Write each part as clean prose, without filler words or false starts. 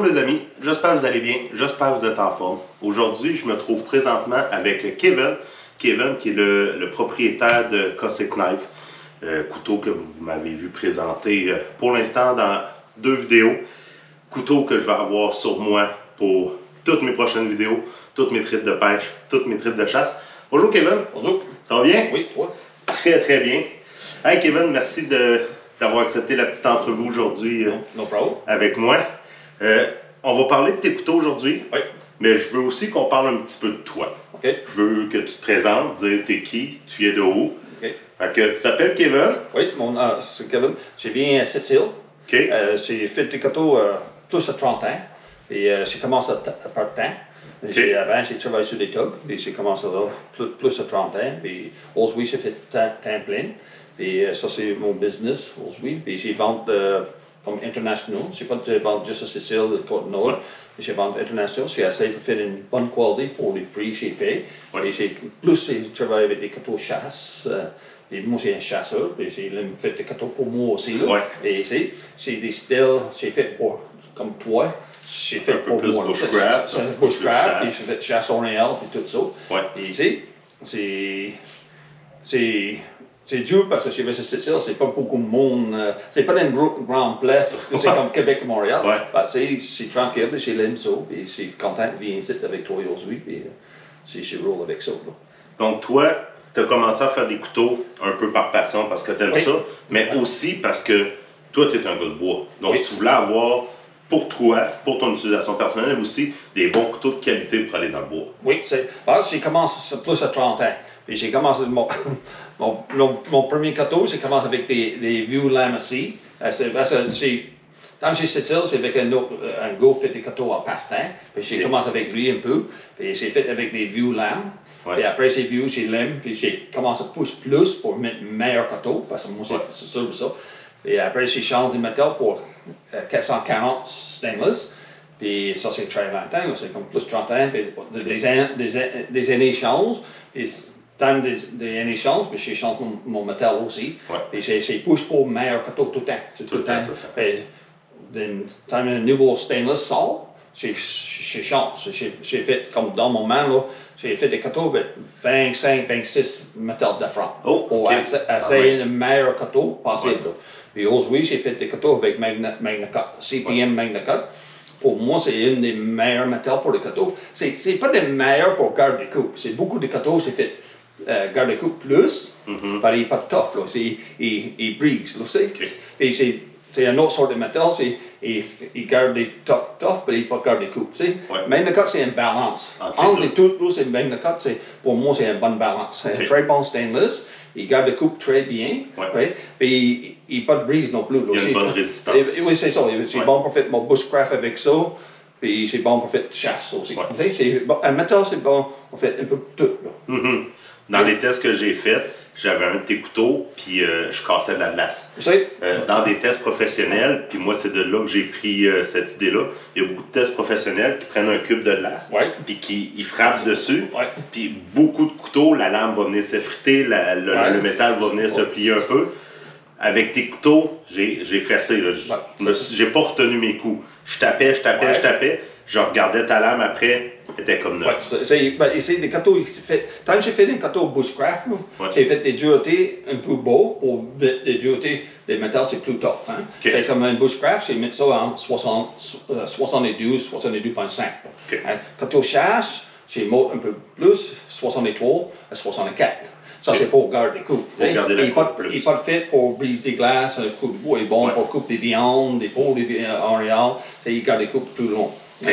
les amis, j'espère que vous allez bien, j'espère que vous êtes en forme. Aujourd'hui, je me trouve présentement avec Kevin. Kevin qui est le propriétaire de Cossack Knife, couteau que vous m'avez vu présenter pour l'instant dans 2 vidéos. Couteau que je vais avoir sur moi pour toutes mes prochaines vidéos, toutes mes trips de pêche, toutes mes trips de chasse. Bonjour Kevin. Bonjour. Ça va bien? Oui, toi? Très très bien. Hey Kevin, merci d'avoir accepté la petite entrevue aujourd'hui No problem. avec moi. On va parler de tes couteaux aujourd'hui, Oui. mais je veux aussi qu'on parle un petit peu de toi. OK. Je veux que tu te présentes, dire t'es qui, tu viens de où. OK. Fait que tu t'appelles Kevin. Oui, c'est Kevin. J'ai bien à Sept-Îles. OK. J'ai fait des couteaux plus de 30 ans. Et j'ai commencé à part-temps. OK. Avant, j'ai travaillé sur des tugs. Et j'ai commencé là, plus de 30 ans. Puis aujourd'hui, j'ai fait temps plein. Et ça, c'est mon business aujourd'hui. Puis j'ai vendu comme international. Je n'ai pas de vente juste à Sept-Îles, de Côte-Nord. Ouais. J'ai vendu international. J'ai essayé de faire une bonne qualité pour les prix que j'ai fait. Ouais. Et j'ai travaillé avec des couteaux chasse. Et moi, j'ai un chasseur. Et j'ai fait des couteaux pour moi aussi. Là. Ouais. Et j'ai des styles, j'ai fait pour, comme toi. J'ai fait Un peu pour plus moi. bushcraft, un petit peu plus Bushcraft. Et chasse. j'ai fait chasse orientale et tout ça. Ouais. Et c'est dur parce que chez Sept-Îles, c'est pas beaucoup de monde. C'est pas une grande place, c'est comme Québec et Montréal. Ouais. Bah, c'est tranquille, j'ai l'aime ça. Et je suis content de venir ici avec toi aujourd'hui. Et je roule avec ça. Là. Donc toi, tu as commencé à faire des couteaux un peu par passion parce que tu aimes Oui. ça, mais aussi parce que toi, tu es un gars de bois. Donc Oui. tu voulais avoir pour toi, pour ton utilisation personnelle aussi, des bons couteaux de qualité pour aller dans le bois. Oui, j'ai commencé plus à 30 ans. Puis j'ai commencé mon premier couteau, j'ai commencé avec des vieux lames aussi. Quand j'ai Sept-Îles, c'est avec un gars qui fait des couteaux en passe-temps. Puis j'ai commencé avec lui un peu. Puis j'ai fait avec des vieux lames. Ouais. Puis après j'ai vu, j'ai l'aime. Puis j'ai commencé à pousser plus pour mettre meilleur couteau. Parce que moi, c'est sûr de ça. Et après j'ai changé de métal pour 440 stainless. Puis ça, c'est très longtemps, c'est comme plus de 30 ans. Puis des années changent. Puis dans des années changent, puis j'ai changé mon métal aussi. Ouais. Puis j'ai poussé pour le meilleur couteau tout le temps. Tout le temps. Puis quand un nouveau stainless sort, j'ai changé. J'ai fait, comme dans mon moment, là, j'ai fait des couteaux avec 25, 26 métals différents. Oh, Pour OK. essayer Ah, le meilleur couteau possible. Ouais. Puis aujourd'hui, j'ai fait des couteaux avec MagnaCut, CPM MagnaCut. Pour moi, c'est une des meilleurs métals pour les couteaux. C'est pas des meilleurs pour garde-coupe. C'est beaucoup de couteaux, c'est fait garde-coupe plus, Mhm. mais il n'est pas tough, là. Il brise, là, c'est. OK. Et c'est un autre sorte de métal, il garde des tough, mais il n'est pas garde-coupe, tu sais. Ouais. MagnaCut, c'est une balance. Entre Entre les les deux, là, c'est MagnaCut, pour moi, c'est une bonne balance. C'est OK. un très bon stainless. Il garde le coupe très bien. Ouais. Ouais. Puis il n'y a pas de brise non plus. Là. Il y a une bonne résistance. Oui, c'est ça. C'est Ouais. bon pour faire mon bushcraft avec ça. Puis c'est bon pour faire chasse aussi. Ouais. Tu sais, un métal, c'est bon pour faire un peu tout. Là. Mhm. Dans les tests que j'ai faits, j'avais un de tes couteaux, puis je cassais de la glace. Tu sais? Dans des tests professionnels, puis moi c'est de là que j'ai pris cette idée-là, il y a beaucoup de tests professionnels qui prennent un cube de glace, Ouais. puis qui frappent dessus, Ouais. puis beaucoup de couteaux, la lame va venir s'effriter, Ouais. le métal va venir se plier un peu. Avec tes couteaux, j'ai fessé, là. J'ai pas retenu mes coups. Je tapais, je regardais ta lame après, elle était comme Ouais, neuf. c'est des couteaux. Quand j'ai fait des couteaux bushcraft, là, Ouais. j'ai fait des duretés un peu beaux pour mettre des duretés des métals, c'est plus tough. Hein? OK. C'est comme un bushcraft, j'ai mis ça en 72, 72,5. OK. Hein? Couteau chasse, j'ai monté un peu plus, 63 à 64. Ça, OK. c'est pour garder le coup. Pour garder la Il n'est coupe plus. il est pas fait pour briser des glaces, un coup de bois est bon Ouais. pour couper des viandes, des peaux, des orientales, il garde les coupes tout le long. OK.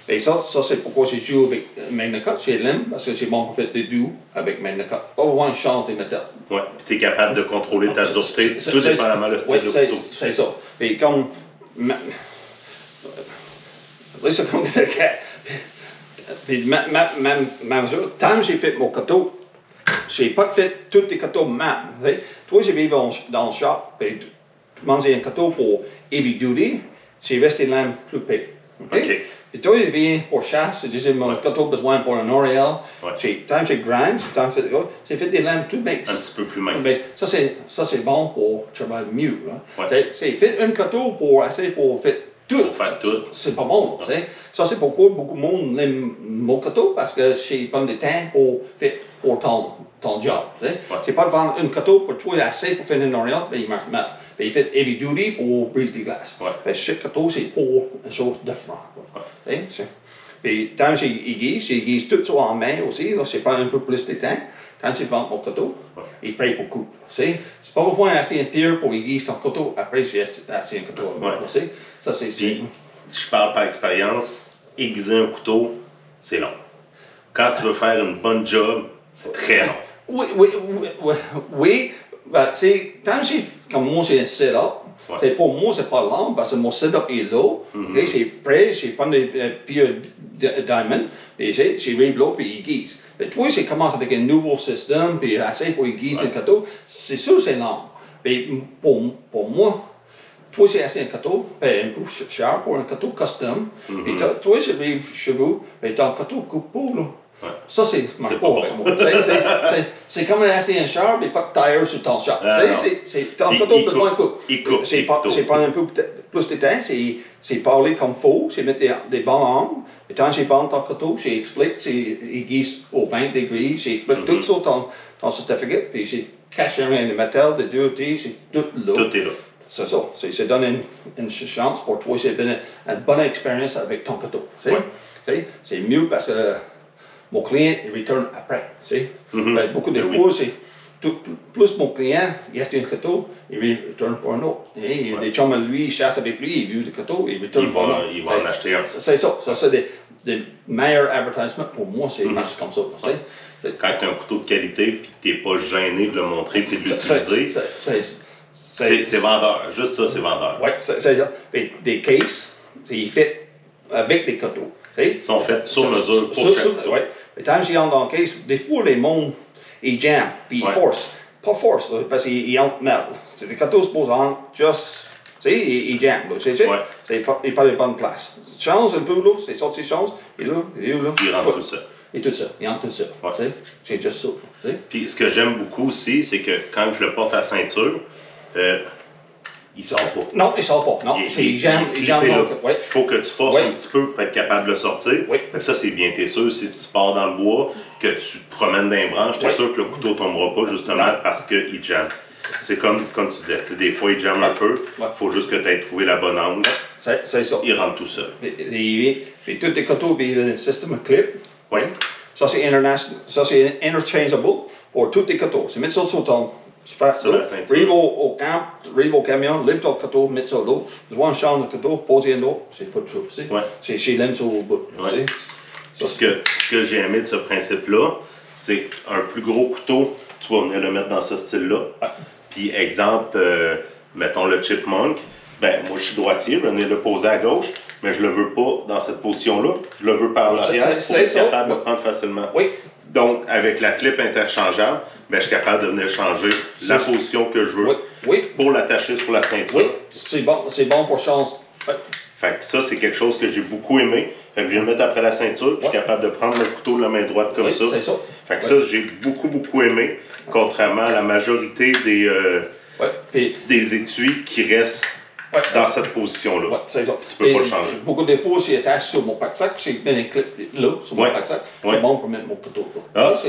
Et ça c'est pourquoi j'ai joué avec MagnaCut, j'ai l'aime, parce que c'est bon pour faire des duos avec MagnaCut. Pas besoin de changer des métals. Ouais, puis tu es capable de contrôler ta dureté, tout dépendamment le style de couteau. C'est ça. Et comme... Listen, comme... Puis tant que j'ai fait mon couteau, j'ai pas fait tous les couteaux même. Toi, j'ai vécu dans le shop, puis tu manges un couteau pour heavy duty, j'ai resté lame plus pire. OK. Et toi, j'ai viens pour chasse, j'ai dit mon couteau besoin pour un Oriel. Ouais. Tant que j'ai grind, j'ai fait des lames tout minces. Un petit peu plus mince. Mais ça, c'est bon pour travailler mieux. Là. Ouais. C'est fait un couteau pour essayer pour faire tout. Pour faire tout. C'est pas bon. Tu sais. Ça, c'est pourquoi beaucoup de monde aime mon couteau, parce que c'est pas du temps pour ton job. Tu sais. Ouais. C'est pas de vendre un couteau pour toi assez pour faire une oriente, mais il marche mal. Mais il fait heavy duty pour briser des glaces. Ouais. Mais chaque couteau, c'est pour une chose différente. Ouais. Tu sais. Puis quand j'aiguise tout ça en main aussi, là, c'est pas un peu plus de temps. Quand tu vends mon couteau, il paye beaucoup. C'est pas besoin d'acheter une pierre pour aiguiser ton couteau, après j'ai acheté un couteau. Ouais. Ça, c'est. Puis, je parle par expérience, aiguiser un couteau, c'est long. Quand tu veux faire une bonne job, c'est très long. Oui. Ben, tu sais, comme moi, j'ai un setup. Ouais. Pour moi, c'est pas long parce que mon setup est là. Okay, c'est prêt, j'ai pris des pierres diamond, et j'ai rive là, puis aiguise. Mais toi, c'est commence avec un nouveau système, puis assez pour aiguiser le couteau. C'est sûr, c'est long. Mais pour moi, toi, c'est acheté un couteau, un peu cher pour un couteau custom. Et toi, j'arrive chez vous, et t'as un couteau coupe-peau, là. Ouais. Ça, marche pas avec moi. C'est comme acheter un char, mais pas de tire sur ton char. Ton couteau besoin de coupe. C'est pas un peu plus de temps, c'est parler comme il faut, c'est mettre des bons angles. Et quand j'ai vendu ton couteau, j'explique, c'est aiguise au 20 degrés, j'explique tout ça ton certificat, puis j'ai caché un métal de dureté, c'est tout là. Tout est là. C'est ça. C'est donné une chance pour toi, c'est donné une bonne expérience avec ton couteau. C'est mieux parce que mon client, il retourne après. Beaucoup de fois, c'est plus mon client, il achète un couteau, il retourne pour un autre. Il y a des chums, lui, il chasse avec lui, il veut le couteau, il retourne pour un autre. Il va en acheter un. C'est ça. Ça, c'est des meilleurs advertisements pour moi, c'est marche comme ça. Quand tu as un couteau de qualité et que tu n'es pas gêné de le montrer et de l'utiliser, c'est vendeur. Juste ça, c'est vendeur. Oui, c'est ça. Des cases, c'est fait avec des couteaux. Ils sont faits sur mesure pour chaque couteau. Oui. Mais quand ils entrent dans le case, des fois, les mondes, ils jambent, puis ils forcent. Pas force, là, parce qu'ils entrent mal. Les couteaux supposés entrer juste, ils jambent, là. C'est pas les bonnes places. Tu changes un peu, là, c'est sorti de change, et là, il rentre tout ça. Et tout ça, il entre tout ça. Ouais. C'est juste ça. Puis ce que j'aime beaucoup aussi, c'est que quand je le porte à ceinture, il sort pas. Non, il sort pas. Non, il jambe. Il faut que tu forces un petit peu pour être capable de le sortir. Oui. Ça, c'est bien. T'es sûr, si tu pars dans le bois, que tu te promènes dans les branches, t'es sûr que le couteau ne tombera pas, justement, parce qu'il jamme. C'est comme tu disais, des fois, il jamme un peu. Il faut juste que tu aies trouvé la bonne angle. C'est ça. Il rentre tout seul. Et tous les couteaux, il y a un système de clip. Oui. Ça, c'est interchangeable pour tous les couteaux. C'est mettre ça sur ton... Sur la ceinture. Arrive au camp, arrive au camion, lève ton couteau, mets ça là. Tu vois un champ de couteau, poser un autre, c'est pas de ça. C'est chez l'aime sur le bout. Ce que j'ai aimé de ce principe-là, c'est un plus gros couteau, tu vas venir le mettre dans ce style-là. Puis, exemple, mettons le chipmunk, ben moi je suis droitier, je vais venir le poser à gauche, mais je le veux pas dans cette position-là. Je le veux par l'arrière pour être capable de le prendre facilement. Oui. Donc, avec la clip interchangeable, ben, je suis capable de venir changer la position que je veux pour l'attacher sur la ceinture. Oui, c'est bon pour changer. Fait que ça, c'est quelque chose que j'ai beaucoup aimé. Fait que je viens le mettre après la ceinture, puis je suis capable de prendre le couteau de la main droite comme ça. C'est ça. Fait que ça, j'ai beaucoup aimé, contrairement à la majorité des étuis qui restent dans cette position-là. C'est ça. Tu peux pas le changer. Beaucoup de fois, c'est attaché sur mon pack-sac, j'ai mis un clip là, sur mon pack-sac. C'est bon pour mettre mon couteau là.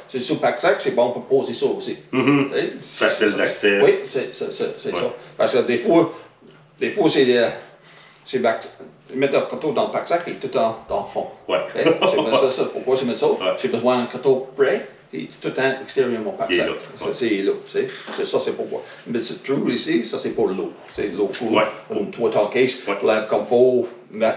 C'est sur le pack-sac, c'est bon pour poser ça aussi. Facile d'accès. Oui, c'est ça. Parce que des fois c'est mettre le couteau dans le pack-sac et tout dans le fond. Pourquoi je mets ça? J'ai besoin d'un couteau prêt. Et tout le temps extérieur de mon pack-sac. C'est l'eau. Ça, c'est pourquoi. Mais c'est true ici, ça, c'est pour l'eau. C'est l'eau cool. Toi, ton case, lave comme il faut,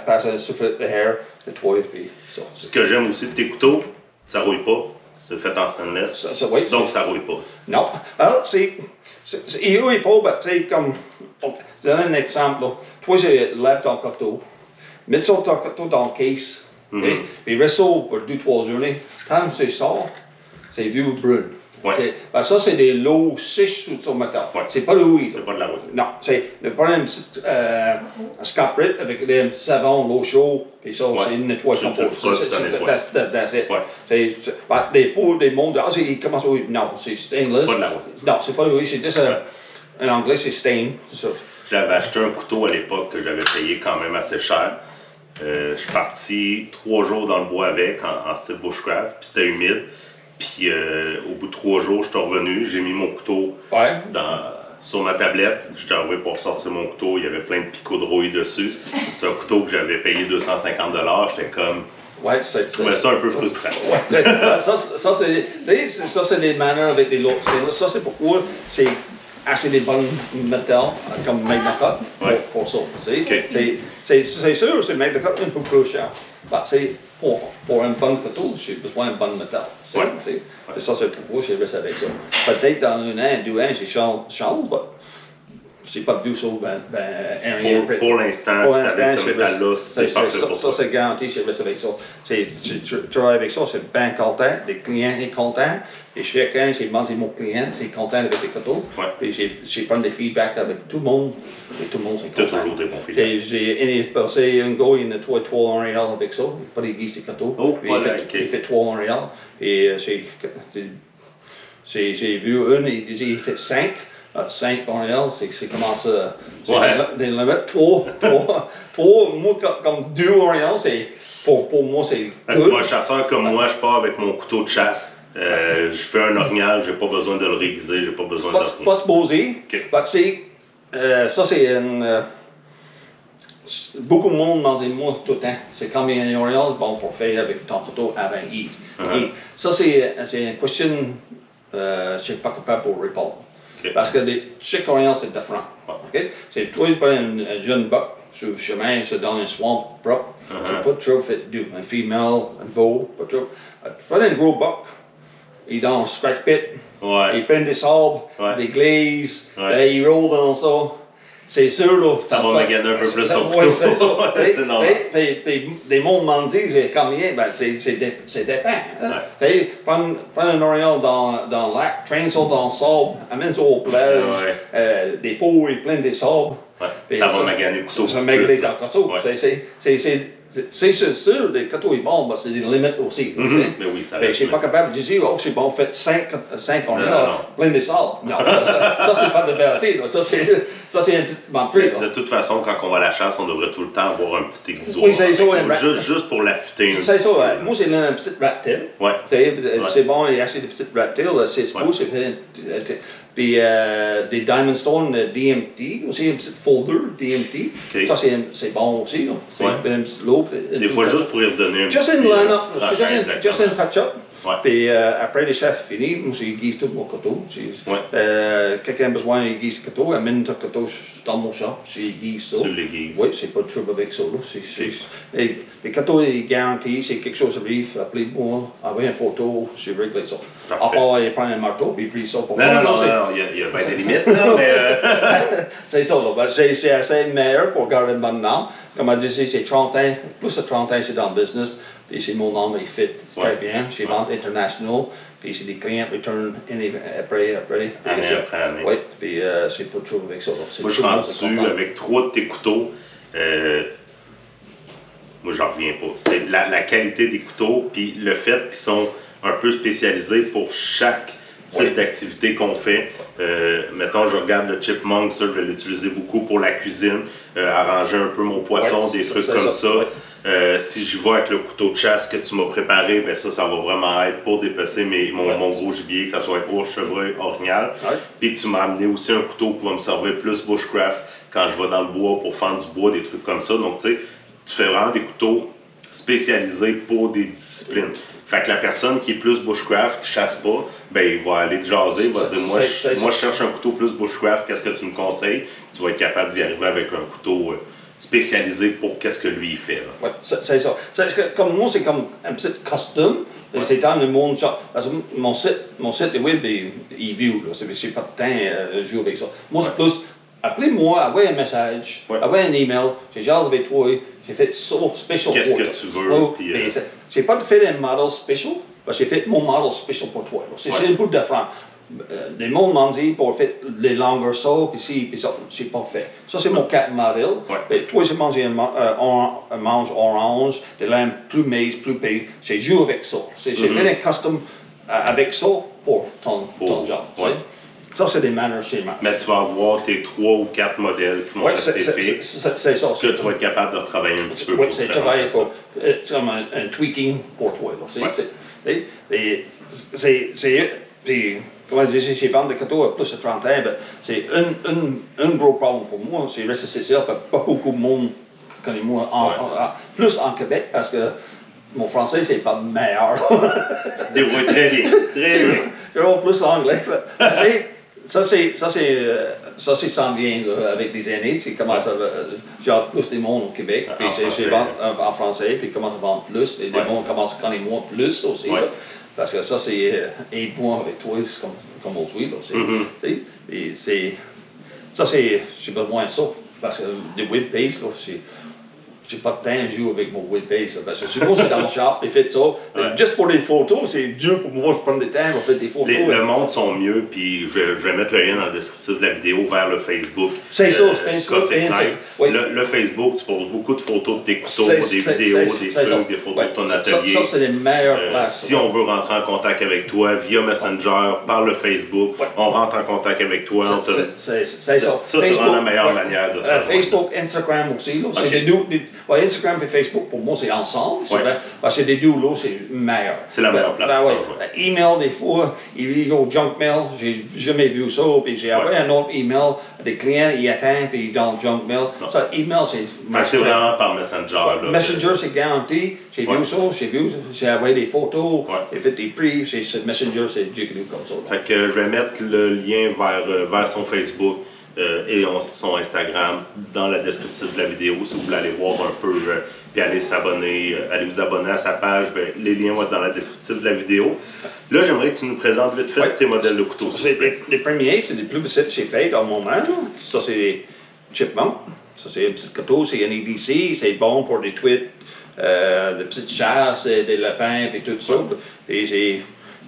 passer un souffle de hair, nettoyer, puis ça. Ce que j'aime aussi de tes couteaux, ça rouille pas. C'est fait en stainless. Donc, ça rouille pas. Non. Alors, il rouille pas, tu sais, comme. Je donne un exemple. Là. Toi, j'ai lave ton couteau, mets ton couteau dans le case, puis il reste ça pour 2-3 journées. Quand c'est sort, c'est vieux brun. Ça, c'est des lots sèches sur le métal. C'est pas de rouille. C'est pas de la rouille. Non, c'est le problème, un scotch avec des savons, l'eau chaude, et ça, c'est une nettoyage comme ça. That's it. Des fois, des mondes, il commence à rouiller. Non, c'est stainless. C'est pas de la rouille. Non, c'est pas de rouille, c'est juste en anglais, c'est stain. J'avais acheté un couteau à l'époque que j'avais payé quand même assez cher. Je suis parti 3 jours dans le bois avec, en style bushcraft, puis c'était humide. Puis au bout de 3 jours, je suis revenu, j'ai mis mon couteau sur ma tablette. J'étais arrivé pour sortir mon couteau, il y avait plein de picots de rouille dessus. C'est un couteau que j'avais payé 250 $. J'étais comme... Ouais, je trouvais ça un peu frustrant. Ouais, ça, c'est des manières avec les autres. Ça, c'est pourquoi c'est acheter des bonnes métals comme Magnacut pour ça. Okay. C'est sûr, c'est Magnacut un peu plus cher. Bah, pour un bon couteau, j'ai besoin d'un bon métal. Ça, c'est pourquoi je reste avec ça. Peut-être dans 1 an, 2 ans, j'ai change, mais c'est pas vu ça rien. Pour l'instant, avec ce métal-là, c'est parfait pour ça. Ça, c'est garanti, je reste avec ça. Tu travailles avec ça, c'est bien content, les clients sont contents. Et chacun, j'ai demandé mon client, c'est content avec les couteaux. Et j'ai pris des feedbacks avec tout le monde. Et tout le monde est content. Tu as toujours des bons feedbacks. J'ai passé un gars, il nettoie 3 Montréal avec ça. Il fait des guises de couteaux. Il fait 3 Montréal. Et j'ai vu une, il disait qu'il fait 5. 5 Montréal, c'est comment ça. Des limites. 3, moi, comme 2 Montréal, pour moi, c'est good. Moi, chasseur comme moi, je pars avec mon couteau de chasse. Je fais un orignal, j'ai pas besoin de le réguiser, j'ai pas besoin de... C'est pas supposé. Ça, c'est une... beaucoup de monde m'en dit moi tout le temps. C'est comme un orignal, bon, pour faire avec ton couteau avant Ease. Ça, c'est une question, je suis pas capable pour répondre. Parce que chaque orignal, c'est différent. C'est toi, tu prends un jeune buck sur le chemin, c'est dans un swamp propre. Pas trop fait du. Un femelle, un veau, pas trop. Tu prends un gros buck, il est dans un scratch pit, il prend des sables, des glaises, il roule dans ça. C'est sûr, là. Ça va maganer un peu plus ton couteau. C'est normal. Des mondes m'en disent combien, ben c'est dépend. Prends un orignal dans le lac, traîne ça dans le sable, amène ça aux plages, des pots, il plein des sables. Ça va maganer le couteau. Ça va maganer dans le couteau. C'est sûr, les couteaux sont bons, mais c'est des limites aussi. Mais oui, ça je ne suis pas capable de dire, oh, c'est bon, faites 5 orignal, plein de sable. Non, ça c'est pas de vérité. Ça, c'est un petit menterie. De toute façon, quand on va à la chasse, on devrait tout le temps avoir un petit aiguiso. Oui, c'est ça. Juste pour l'affûter. C'est ça. Moi, c'est un petit rat-tail. C'est bon, il y a assez de petites rat-tails, 6 pouces. Puis des Diamond Stone DMT, aussi un petit folder DMT. Ça, c'est bon aussi. C'est un petit loop. Des fois, juste pour y redonner un petit Juste un touch-up. Puis après les chasses finies, moi, j'aiguise tout mon couteau. Quelqu'un a besoin d'aiguiser le couteau, amène ton couteau dans mon shop, j'aiguise ça. Tu l'aiguises. Oui, c'est pas de trouble avec ça. Le couteau est garanti, c'est quelque chose qui arrive, appelez-moi, envoyez une photo, je réglé ça. À part, il prend un marteau, puis il prie ça pour moi. Non, il y a bien des limites, là, mais... C'est ça, là. C'est assez meilleur pour garder une bonne âme. Comme je disais, c'est 30 ans, plus de 30 ans, c'est dans le business. Puis c'est mon nom, il fit très bien. J'ai vente internationale. Puis c'est des clients qui retournent après. Année après année. Oui, puis c'est pas trop avec ça. Moi, je suis rendu avec 3 de tes couteaux. Moi, j'en reviens pas. C'est la qualité des couteaux, puis le fait qu'ils sont un peu spécialisés pour chaque type d'activité qu'on fait. Mettons, je regarde le chipmunk, ça, je vais l'utiliser beaucoup pour la cuisine, arranger un peu mon poisson, des trucs comme ça. Si j'y vais avec le couteau de chasse que tu m'as préparé, ben ça va vraiment être pour dépecer mon gros gibier, que ce soit ours, chevreuil, orignal. Puis tu m'as amené aussi un couteau qui va me servir plus bushcraft quand je vais dans le bois pour fendre du bois, des trucs comme ça. Donc, tu sais, tu fais vraiment des couteaux spécialisés pour des disciplines. Fait que la personne qui est plus bushcraft, qui chasse pas, ben il va aller te jaser, il va dire moi je cherche un couteau plus bushcraft, qu'est-ce que tu me conseilles? Tu vas être capable d'y arriver avec un couteau spécialisé pour qu'est-ce que lui il fait. Oui, c'est ça. Comme moi, c'est comme un petit custom. C'est dans le monde. Parce que mon site web est vieux. C'est pas de temps de jouer avec ça. Moi, c'est plus. Appelez-moi, envoyez un message, envoyez un email, j'ai jasé avec toi, j'ai fait ça spécial pour toi. Qu'est-ce que tu veux? J'ai pas fait un modèle spécial, parce que j'ai fait mon modèle spécial pour toi. C'est un peu différent. Les mondes m'ont dit pour faire les longueurs ça, puis ci, puis ça, c'est pas fait. Ça, c'est mon 4 modèle. Toi, j'ai mangé un mange orange, des lames plus minces, plus payées. J'ai joué avec ça. J'ai fait un custom avec ça pour ton job. Ça, c'est des manners chez moi. Mais tu vas avoir tes 3 ou 4 modèles qui vont rester fixes. C'est ça. Que tu vas être capable de retravailler un petit peu Oui, pour c'est travailler pour comme un tweaking pour toi. Comment je dis, j'ai vendu des couteaux à plus de 30 ans, c'est un gros problème pour moi, c'est rester c'est pas beaucoup de monde connaît moi, plus en Québec, parce que mon français, c'est pas le meilleur. Tu te débrouilles très bien, très bien. Je vois plus l'anglais. Ça, c'est s'en vient là, avec des années. C'est comment ça va. J'ai plus des monde au Québec, puis j'ai vendu en français, puis commence à vendre plus, et des monde commencent à connaître moi plus aussi. Là, parce que ça, c'est aide-moi avec toi, c'est comme aujourd'hui. Ça, j'ai besoin de ça. Parce que des webpages, j'ai pas de temps à jouer avec mon webpage. Parce que souvent, c'est dans mon shop, et fait ça. Juste pour les photos, c'est dur pour moi, je prends des temps pour faire des photos. Le monde sont mieux, puis je vais mettre le lien dans le descriptif de la vidéo vers le Facebook. C'est ça, Facebook. Le Facebook, tu poses beaucoup de photos de tes couteaux, des vidéos, des trucs, des photos de ton atelier. Ça, c'est les meilleures places. Si on veut rentrer en contact avec toi via Messenger, par le Facebook, on rentre en contact avec toi. C'est ça. Ça, c'est vraiment la meilleure manière de te Facebook, Instagram aussi. C'est des deux. Instagram et Facebook, pour moi, c'est ensemble. Parce que des deux, là, c'est meilleur. C'est la meilleure place pour rejoindre. Email, des fois, ils vivent au junk mail. J'ai jamais vu ça. Puis j'ai envoyé un autre email. Des clients, ils attendent, puis dans le junk mail. Ça, email, c'est vraiment par Messenger. Messenger, c'est garanti. J'ai vu ça. J'ai envoyé des photos. J'ai fait des prix. Messenger, c'est jiggle comme ça. Fait que je vais mettre le lien vers son Facebook. Et son Instagram dans la description de la vidéo si vous voulez aller voir un peu puis aller vous abonner à sa page, les liens vont être dans la description de la vidéo. Là, j'aimerais que tu nous présentes vite fait tes modèles de couteaux. Les premiers, c'est les plus petits que j'ai fait au moment. Ça, c'est des Chipmunk. Ça, c'est un petit couteau, c'est un EDC, c'est bon pour des tweets, des petites chasses, des lapins et tout ça. Et j'ai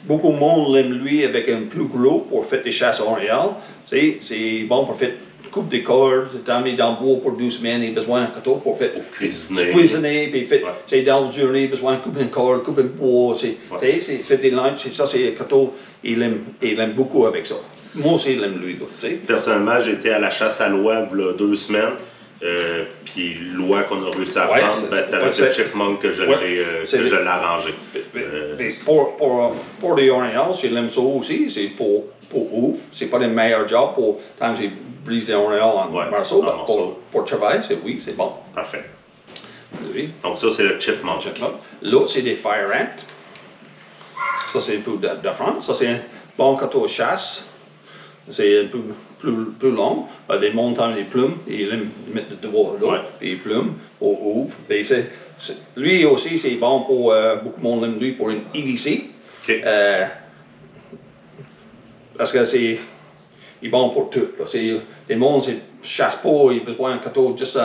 beaucoup de monde l'aime lui avec un plus gros pour faire des chasses orientales. C'est bon pour faire coupe des cordes, c'est dans le bois pour 12 semaines, il a besoin d'un couteau pour faire cuisiner, puis c'est dans le journée, il a besoin de couper une corde, couper un bois, c'est fait des lunchs, ça c'est un couteau, il aime beaucoup avec ça. Moi aussi, il aime lui. Personnellement, j'étais à la chasse à l'oie il y a 2 semaines. Puis l'oie qu'on a réussi à prendre, c'était avec le Chipmunk que je l'ai arrangé. Pour les Orientals, il aime ça aussi, c'est pour ouf. C'est pas le meilleur job pour quand j'ai brisé des Orientals en morceaux, mais pour travail, c'est bon. Parfait. Oui. Donc ça, c'est le Chipmunk. L'autre, c'est des Fire Ant. Ça, c'est un peu de France. Ça, c'est un bon couteau de chasse. C'est un peu plus long. Les montagnes, les plumes, ils mettent de voir là, les plumes, au ouvre. Lui aussi, c'est bon pour beaucoup de monde l'aime lui pour une EDC. Parce que c'est bon pour tout. Les mondes ne chassent pas, ils ont besoin d'un couteau juste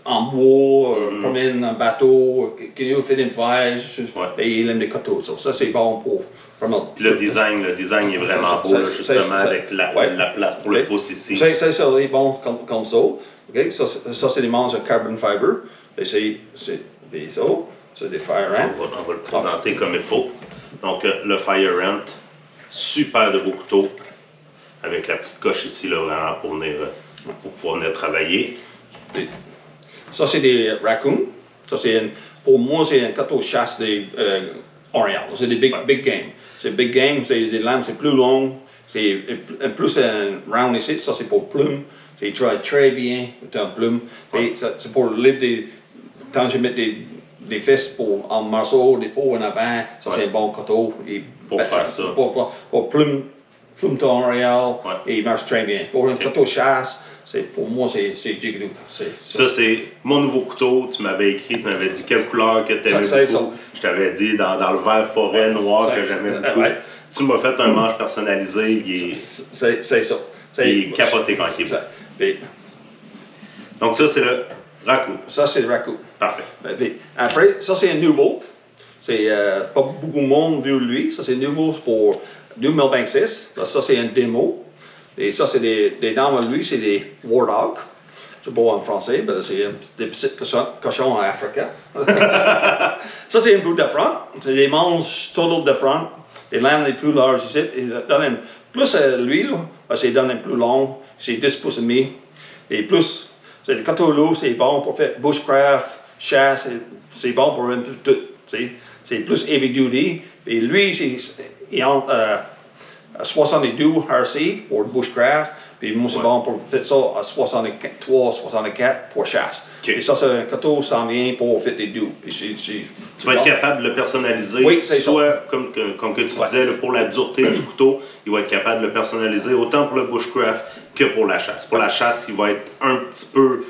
en bois, promène un bateau, qui fait une voyage, et ils aiment les couteaux. Ça, c'est bon pour vraiment. Le design est vraiment beau, justement, avec la place pour le pouce ici. C'est ça, il est bon comme ça. Okay? Ça c'est des manches de carbon fiber. Et c'est des Fire Ant. On va le présenter comme il faut. Donc, le Fire Ant, super de beau couteau, avec la petite coche ici, là, vraiment, pour pouvoir venir travailler. Ça, c'est des raccoons. Ça, pour moi, c'est un couteau de chasse des Orientals. C'est des big game. C'est big game, c'est des lames, c'est plus long. C'est plus un round ici. Ça, c'est pour plume. Il travaille très bien avec un plume. C'est pour livrer quand je mets des vestes en morceaux, des peaux en avant, ça c'est un bon couteau. Pour faire ça. Pour plume Oriental, et il marche très bien. Pour un couteau de chasse, pour moi, c'est jiggle. Ça, c'est mon nouveau couteau. Tu m'avais écrit, tu m'avais dit quelle couleur que tu aimais beaucoup. Je t'avais dit dans le vert forêt noir que j'aimais beaucoup. Tu m'as fait un manche personnalisé. C'est ça. Il est capoté quand il est beau. Donc ça, c'est le raccoon. Ça, c'est le raccoon. Parfait. Après, ça, c'est un nouveau. C'est pas beaucoup de monde vu lui. Ça, c'est nouveau pour 2026. Ça, c'est un démo. Et ça, c'est des dames, lui, c'est des War Dog. sais pas en français, mais c'est des petits cochons en Afrique. Ça, c'est un bout de front. C'est des manches total de front. Les lames les plus larges ici. Plus l'huile, c'est donné plus long. C'est 10 pouces et demi. Et plus, c'est le coteau lourd, c'est bon pour faire bushcraft, chasse, c'est bon pour un peu tout. C'est plus heavy duty. Et lui, il a 72 RC pour bushcraft. Puis moi, c'est bon pour faire ça à 63, 64 pour chasse. Okay. Et ça, c'est un coteau sans vient pour faire des doux. Tu vas être capable de le personnaliser, oui, soit comme que tu disais, là, pour la dureté du couteau, il va être capable de le personnaliser autant pour le bushcraft que pour la chasse. Pour la chasse, il va être un petit peu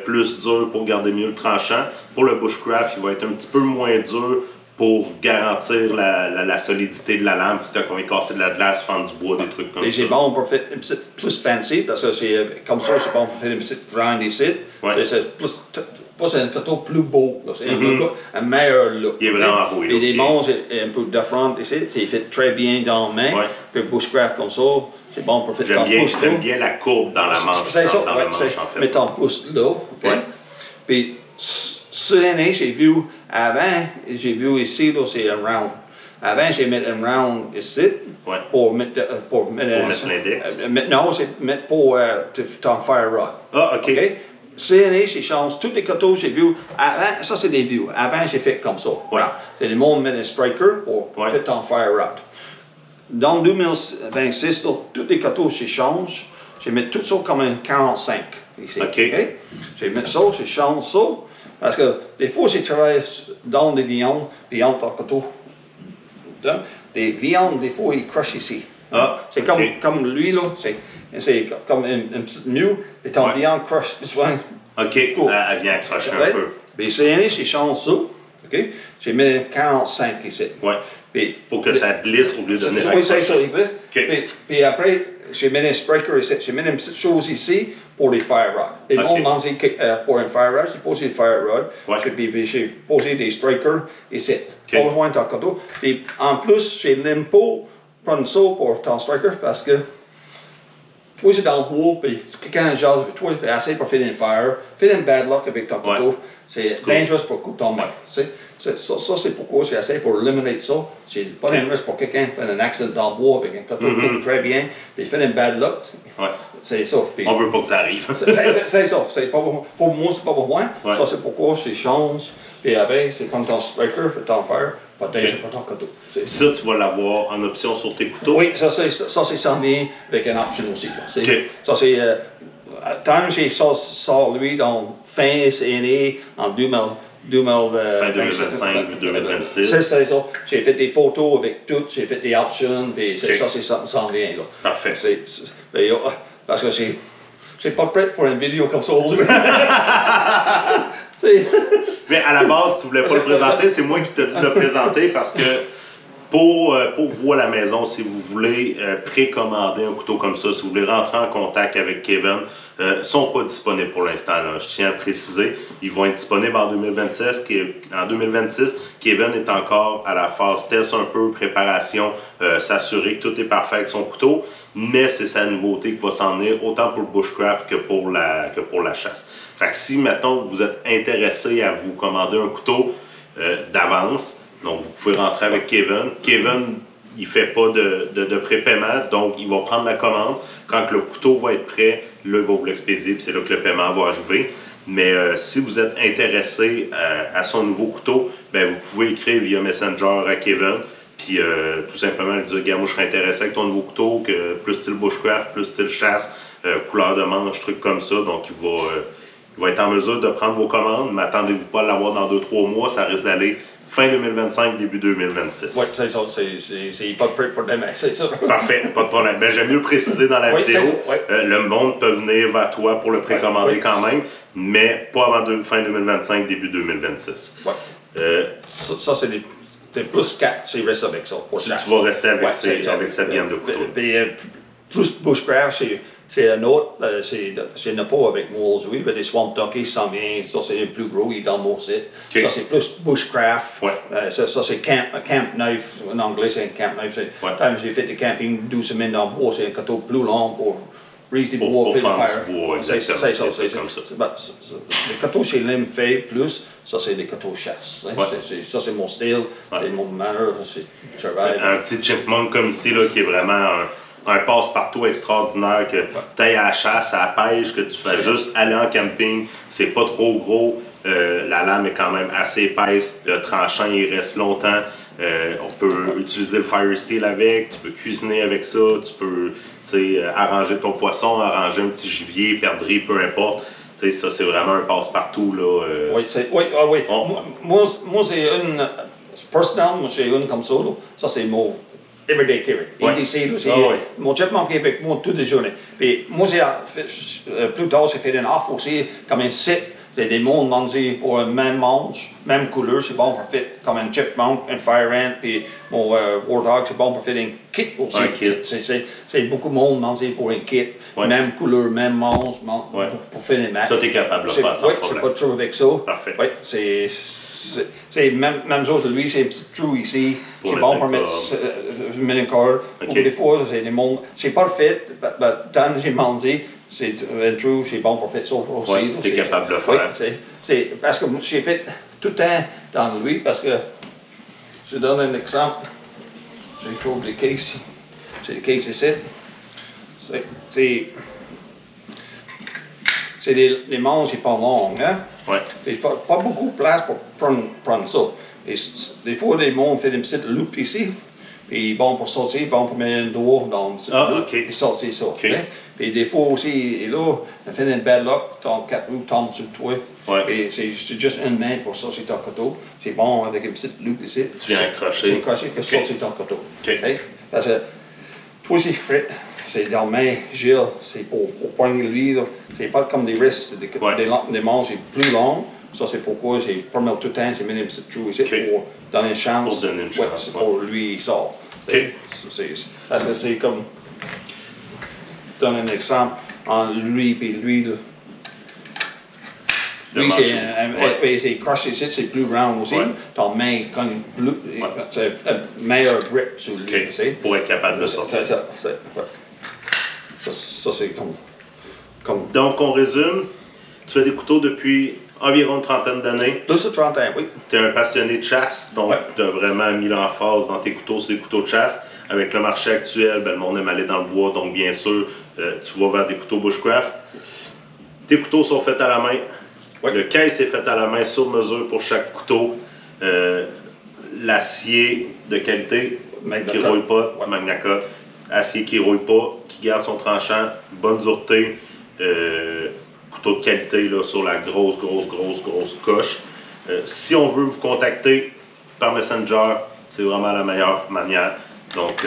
plus dur pour garder mieux le tranchant. Pour le bushcraft, il va être un petit peu moins dur pour garantir la solidité de la lame, parce que quand on est cassé de la glace, fendre du bois, des trucs comme ça. Et c'est bon pour faire une petite plus fancy, parce que c'est comme ça, c'est bon pour faire une petite grind ici. Ouais. C'est plus, pas c'est un couteau plus beau, c'est un meilleur look. Il est vraiment beau. Et les manches, un peu de front ici, il fait très bien dans la main. Ouais. Puis bushcraft comme ça, c'est bon pour faire ton pouce. J'aime bien la courbe dans la manche. C'est ça, dans la manche, en fait. Mets ton pouce là, ok? Ouais. Puis, cette année, j'ai vu, avant, j'ai vu ici, là, c'est un round. Avant, j'ai mis un round ici pour mettre l'index. Non, c'est mettre pour ton fire rod. Ah, OK. Cette année, j'ai changé tous les coteaux, j'ai vu. Avant, ça, c'est des vues. Avant, j'ai fait comme ça. Voilà. C'est le monde met un striker pour faire ton fire rod. Dans 2026, là, tous les coteaux, j'ai changé. J'ai mis tout ça comme un 45 ici. OK. J'ai mis ça, j'ai changé ça. Parce que des fois, j'ai travaillé dans des viandes en coteau. Des viandes, des fois, ils crushent ici. Ah, c'est comme lui, là. C'est comme une petite mule, et ton viande crush besoin. OK, cool. Elle vient accrocher un peu. Mais c'est année, j'ai changé ça. OK? J'ai mis 45 ici. Oui. Pour que ça glisse au lieu de venir accrocher. Oui, c'est ça, il glisse. Okay. Puis après, j'ai mis un striker ici. J'ai mis une petite chose ici pour les fire rods. Et le monde m'a dit pour un fire rod, j'ai posé le fire rod. Puis j'ai posé des strikers ici. Pas besoin de ton coteau. Et en plus, j'ai l'impôt prendre ça pour ton striker parce que toi, c'est dans le bois, puis quelqu'un jase avec toi, il fait assez pour faire un fire, faire un bad luck avec ton couteau. C'est dangereux pour ton main. Ça, c'est pourquoi j'ai essayé pour éliminer ça. C'est pas dangereux pour quelqu'un qui fait un accident dans le bois avec un couteau très bien, puis il fait un bad luck. C'est ça. On veut pas que ça arrive. C'est ça. Pour moi, c'est pas pour moi. Ça, c'est pourquoi j'ai chance. Puis après, c'est comme ton striker, ton fire. Pas de danger pour ton couteau. Ça, tu vas l'avoir en option sur tes couteaux? Oui, ça c'est ça vient avec une option aussi. Ça c'est tant que j'ai ça lui dans fin année en 2025-2026. C'est ça. J'ai fait des photos avec tout, j'ai fait des options, puis ça c'est ça s'en vient là. Parfait. Parce que c'est pas prêt pour une vidéo comme ça aujourd'hui. Mais à la base, tu voulais pas le présenter, c'est moi qui t'ai dit de le présenter parce que pour vous à la maison, si vous voulez précommander un couteau comme ça, si vous voulez rentrer en contact avec Kevin, ne sont pas disponibles pour l'instant. Je tiens à préciser, ils vont être disponibles en 2026. En 2026, Kevin est encore à la phase test un peu, préparation, s'assurer que tout est parfait avec son couteau, mais c'est sa nouveauté qui va s'en venir autant pour le bushcraft que pour la chasse. Fait que si, mettons, vous êtes intéressé à vous commander un couteau d'avance, donc vous pouvez rentrer avec Kevin. Kevin, il ne fait pas de prépaiement, donc il va prendre la commande. Quand le couteau va être prêt, là, il va vous l'expédier, puis c'est là que le paiement va arriver. Mais si vous êtes intéressé à son nouveau couteau, ben, vous pouvez écrire via Messenger à Kevin, puis tout simplement lui dire, gars, moi je serais intéressé avec ton nouveau couteau, que plus style bushcraft, plus style chasse, couleur de manche, trucs comme ça. Donc il va être en mesure de prendre vos commandes, mais attendez-vous pas à l'avoir dans 2-3 mois, ça risque d'aller fin 2025, début 2026. Oui, c'est ça, c'est pas prêt pour demain, c'est ça. Parfait, pas de problème. Ben, j'aime mieux le préciser dans la vidéo. Le monde peut venir vers toi pour le précommander quand même, mais pas avant fin 2025, début 2026. Ça, c'est plus 4, c'est reste avec ça. Tu vas rester avec cette gamme de couteaux. Plus bushcraft, c'est un autre, c'est ne pas avec moi aujourd'hui, mais les Swamp Ducky s'en vient, ça c'est le plus gros, il est dans mon site. Ça c'est plus bushcraft, ça c'est camp knife, en anglais c'est un camp knife. Quand j'ai fait du camping 12 semaines dans le bois, c'est un couteau plus long brise des Pour bois, puis le fendre faire. du bois, C'est exactement. ça, Des c'est trucs ça. comme ça. Les couteaux chez Lim fait plus, ça c'est des couteaux chasse. Hein. Ouais. Ça c'est mon style, c'est mon manner, c'est travail. Un petit chipmunk comme ici, là, qui est vraiment un passe-partout extraordinaire, que tu ailles à la chasse, à la pêche, que tu fais juste aller en camping, c'est pas trop gros, la lame est quand même assez épaisse, le tranchant il reste longtemps, on peut utiliser le fire steel avec, tu peux cuisiner avec ça, tu peux arranger ton poisson, arranger un petit gibier, perdrix, peu importe. T'sais, ça, c'est vraiment un passe-partout. Oui, oui. Moi c'est une. Personnellement, moi, j'ai une comme ça. Là. Ça, c'est mon everyday carry. Ouais. EDC, là, c'est mon chipmunk est avec moi toutes les journées. Puis moi, plus tard, j'ai fait une offre aussi, comme un site. C'est des mondes mangés pour le même manche, même couleur, c'est bon pour faire comme un chipmunk, un fire ant, puis mon warthog, c'est bon pour faire un kit aussi. Un kit. C'est beaucoup de monde mangé pour un kit, même couleur, même manche, pour faire des matchs. Ça, tu es capable de le faire sans problème. Oui, je pas de trouble avec ça. Parfait. Oui, c'est même chose de lui, c'est un petit trou ici. C'est bon pour mettre une corde. Okay. Des fois, c'est des mondes. C'est parfait, mais tant que j'ai mangé, c'est un trou, c'est bon pour faire ça aussi. Oui, tu es capable de le faire. Oui, parce que j'ai fait tout le temps dans lui, parce que je donne un exemple. Je trouve les cases. C'est les cases ici. C'est les manches, c'est pas long, hein? Ouais. Il n'y a pas beaucoup de place pour prendre ça. Et des fois, les mondes font une petite loupe ici. Puis bon pour sortir, bon pour mettre un doigt dans une petite loupe et sortir ça. Okay. Hein? Puis des fois aussi, et là, on fait une bad luck, ton 4 roues tombe sur toi. Ouais. Et c'est juste une main pour sortir ton couteau. C'est bon avec une petite loupe ici. Tu viens accrocher. Tu accrocher pour sortir ton couteau. Okay. Hein? Parce que toi, c'est frais. C'est dans la main, Gilles, c'est pour poigner lui. C'est pas comme des wrists, des manches, c'est plus long. Ça, c'est pourquoi j'ai pas mal tout le temps, j'ai mis une petite trou ici pour donner une chance. Pour donner une chance. C'est pour lui, il sort. Okay. Parce que c'est comme. Donner un exemple en lui et lui. Là. Lui, c'est crush ici, c'est plus round aussi. Ton main, comme c'est un meilleur grip sur lui. Okay. Pour être capable de sortir. Ça, c'est comme. Donc, on résume. Tu fais des couteaux depuis environ une trentaine d'années. Plus de 30 ans, oui. Tu es un passionné de chasse, donc tu as vraiment mis l'emphase dans tes couteaux sur des couteaux de chasse. Avec le marché actuel, le monde aime aller dans le bois, donc bien sûr, tu vas vers des couteaux bushcraft. Tes couteaux sont faits à la main. Oui. Le caisse est fait à la main sur mesure pour chaque couteau. L'acier de qualité qui ne rouille pas, Magnacut. Acier qui ne rouille pas, qui garde son tranchant, bonne dureté. Couteau de qualité là, sur la grosse coche. Si on veut vous contacter par Messenger, c'est vraiment la meilleure manière. Donc,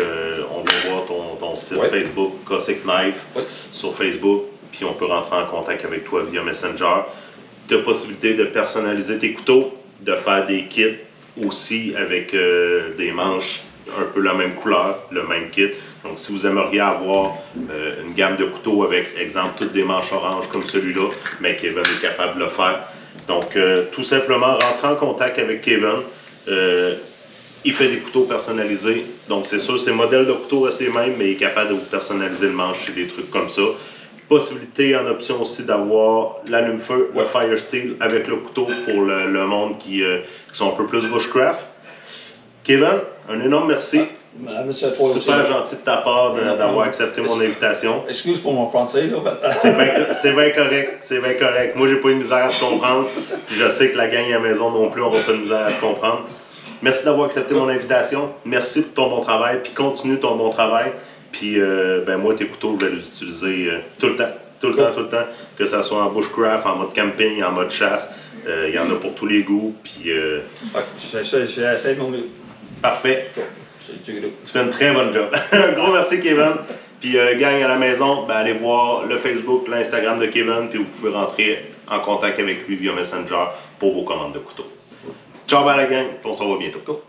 on va voir ton site Facebook, Cossack Knife, sur Facebook, puis on peut rentrer en contact avec toi via Messenger. Tu as possibilité de personnaliser tes couteaux, de faire des kits aussi avec des manches un peu la même couleur, le même kit. Donc, si vous aimeriez avoir une gamme de couteaux avec, exemple, toutes des manches oranges comme celui-là, mais Kevin est capable de le faire. Donc, tout simplement, rentrez en contact avec Kevin. Il fait des couteaux personnalisés. Donc, c'est sûr, ses modèles de couteaux restent les mêmes, mais il est capable de vous personnaliser le manche et des trucs comme ça. Possibilité en option aussi d'avoir l'allume-feu, le Fire Steel avec le couteau pour le monde qui sont un peu plus bushcraft. Kevin, un énorme merci. Super gentil de ta part d'avoir accepté mon invitation. Excuse pour mon français, là. C'est bien correct, c'est bien correct. Moi, j'ai pas eu de misère à te comprendre. Puis je sais que la gang à la maison non plus n'aura pas de misère à te comprendre. Merci d'avoir accepté mon invitation. Merci pour ton bon travail. Puis continue ton bon travail. Puis moi, tes couteaux, je vais les utiliser tout le temps. Tout le temps. Que ce soit en bushcraft, en mode camping, en mode chasse. Il y en a pour tous les goûts. Puis. J'ai essayé de mon mieux. Parfait. Tu fais une très bonne job. Un gros merci, Kevin. Puis, gang à la maison, allez voir le Facebook, l'Instagram de Kevin. Puis, vous pouvez rentrer en contact avec lui via Messenger pour vos commandes de couteaux. Ciao, la gang. On se revoit bientôt.